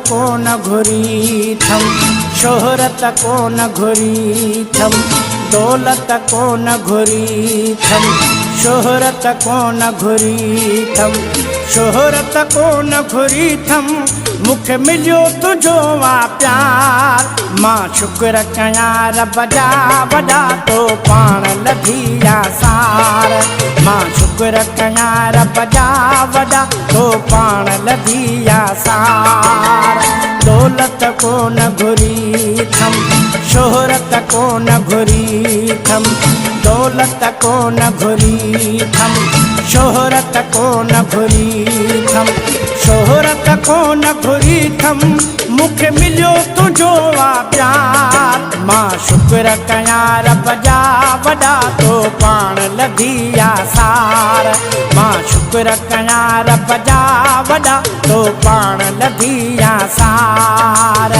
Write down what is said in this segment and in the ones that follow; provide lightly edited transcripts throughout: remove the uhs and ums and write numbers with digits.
कोन घुरी थम, शोहरत कोन घुरी थम, दौलत कोन घुरी थम, शोहरत कोन घुरी थम, शोहरत कोन घुरी थम। मुखे मिलियो तुझो वा प्यार, मां शुक्र कयां रब जा वॾा तो पाण लधिया सार। मां शुक्र कयां रब जा वॾा तो पाण लधिया सार। दौलत कोन घुरी थम, शोहरत कोन घुरी थम, दौलत कोन घुरी थम, शोहरत कोन घुरी थम, शोहरत कोन घुरी थम। मुखे मिलियो तुझो वा प्यार, मां शुक्र कयां रब जा वॾा तो पाण लधिया सार। मां शुक्र कयां रब जा वॾा तो पाण लधिया सार।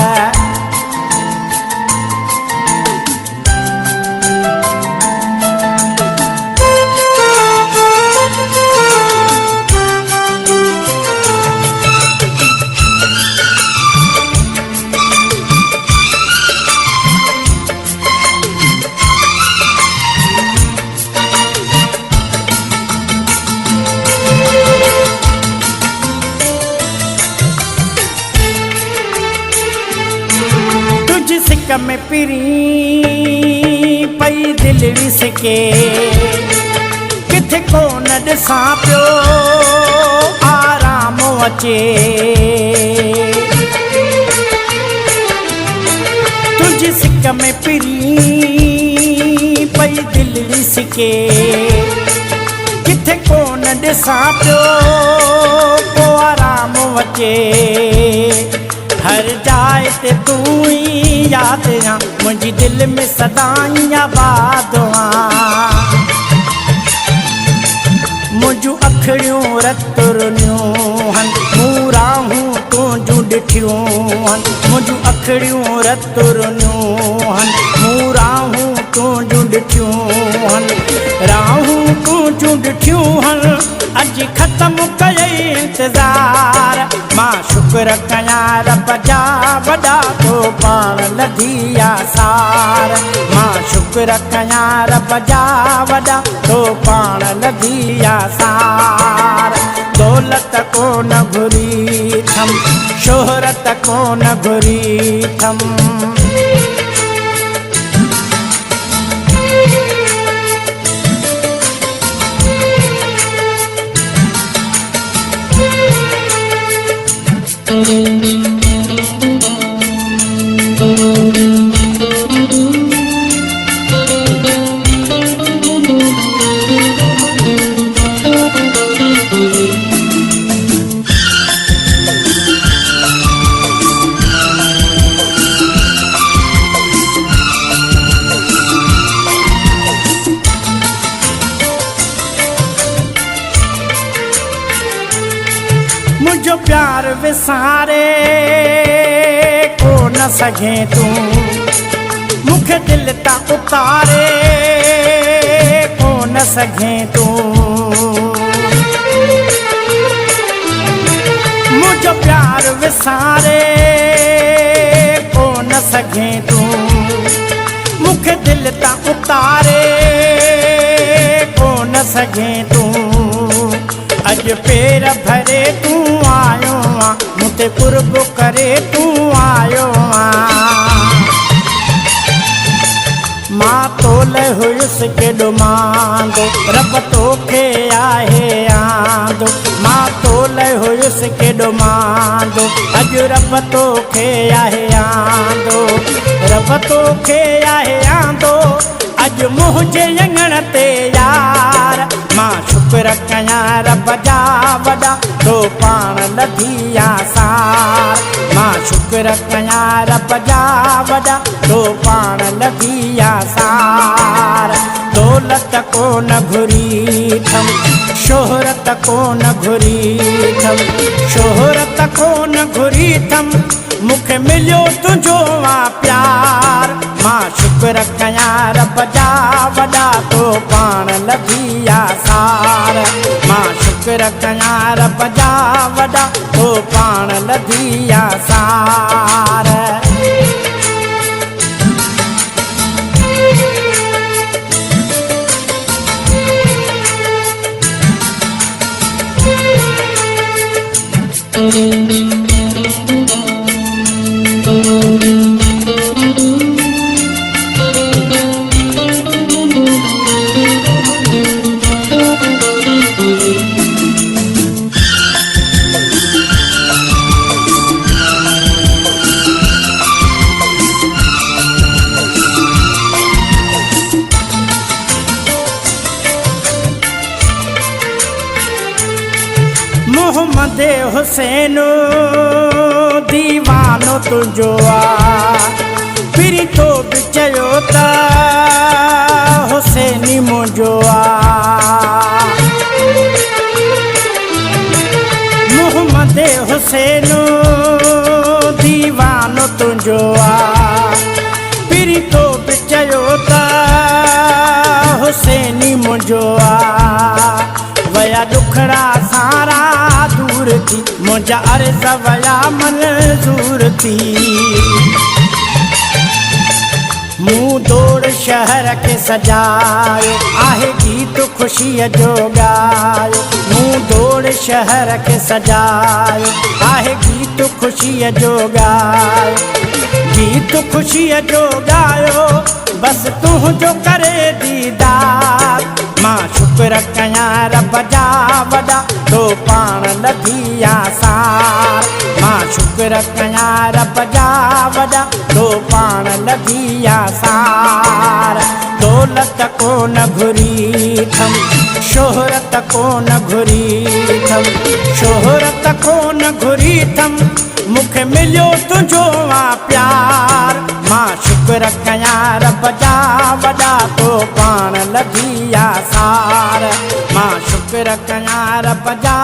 सिक में पिरी पई दिल विसके, किथे कोन ॾिसां पियो आराम अचे। तुझी सिक में पिरी पई दिल विसके, किथे कोन ॾिसां पियो को आराम अचे। हर जाए ते तू ही याद आ, मुझी दिल में सदाई आबाद आ। मुझू अखड़ियों रतुरनियों हन, मूराहूं तुझू ॾिठियूं हन। मुझू अखड़ियों रतुरनियों हन, मूराहूं तुझू ॾिठियूं हन, राहूं तुझू ॾिठियूं हन। अज ख़त्म कयई इंतज़ार, मां शुक्र कयां रब जा वॾा तो पाण लधिया सार। मां शुक्र कयां रब जा वॾा तो पाण लधिया सार। दौलत कोन घुरी थम, शोहरत कोन घुरी थम। मुझो प्यार विसारे को न सघे तू, मुखे दिल ता उतारे को न सघे तू। मुझो प्यार विसारे को न सघे तू, मुखे दिल ता उतारे को न सघे तू। अज पेर भरे तू आयो आ, मुते कुर्ब करे तू आयो आ। मां तोले हुयुस केॾो मांदो, रब तोखे आहे आंदो। मां तोले हुयुस केॾो मांदो, अज रब तोखे आहे आंदो। रब तोखे आहे आंदो, अज मुंहिंजे अंगण ते यार। मां शुक्र कयां रब जा वॾा तो पाण लधिया सार। मां शुक्र कयां रब जा वॾा तो पाण लधिया सार। दौलत कोन घुरी थम, शोहरत कोन घुरी थम, शोहरत कोन घुरी थम। मुखे मिलियो तुझो वा प्यार, मां शुक्र शुक्र कयां रब जा वॾा तो पाण लधिया सार। मां शुक्र कयां रब जा वॾा तो पाण लधिया सार। मोहम्मद हुसैन दीवानो तुझो आ फिरी तो बि चयो त हुसैनी मुंहिंजो आ। मोहम्मद हुसैन दीवानो तुझो आ फिरी तो बि चयो त हुसैनी मुंहिंजो आ। वया दुखड़ा सारा दूर थी मुंहिंजा अर्ज़ वया मंज़ूर थी। मूं दौड़ शहर के सजायो आहे गीत ख़ुशीअ जो ॻायो। मूं दौड़ शहर के सजायो आहे गीत ख़ुशीअ जो ॻायो। गीत ख़ुशीअ जो ॻायो बस तुंहिंजो करे दीदार। मां शुक्र कयां रब जा वॾा तो पाण लधिया सार। मां शुक्र कयां रब जा वॾा तो पाण लधिया सार। दौलत कोन घुरी थम शोहरत कोन घुरी थम शोहरत कोन घुरी थम मूंखे मिलियो तुंहिंजो आ प्यार। मां शुक्र कयां रब जा वॾा तो पाण लधिया सार। मां शुक्र कयां रब जा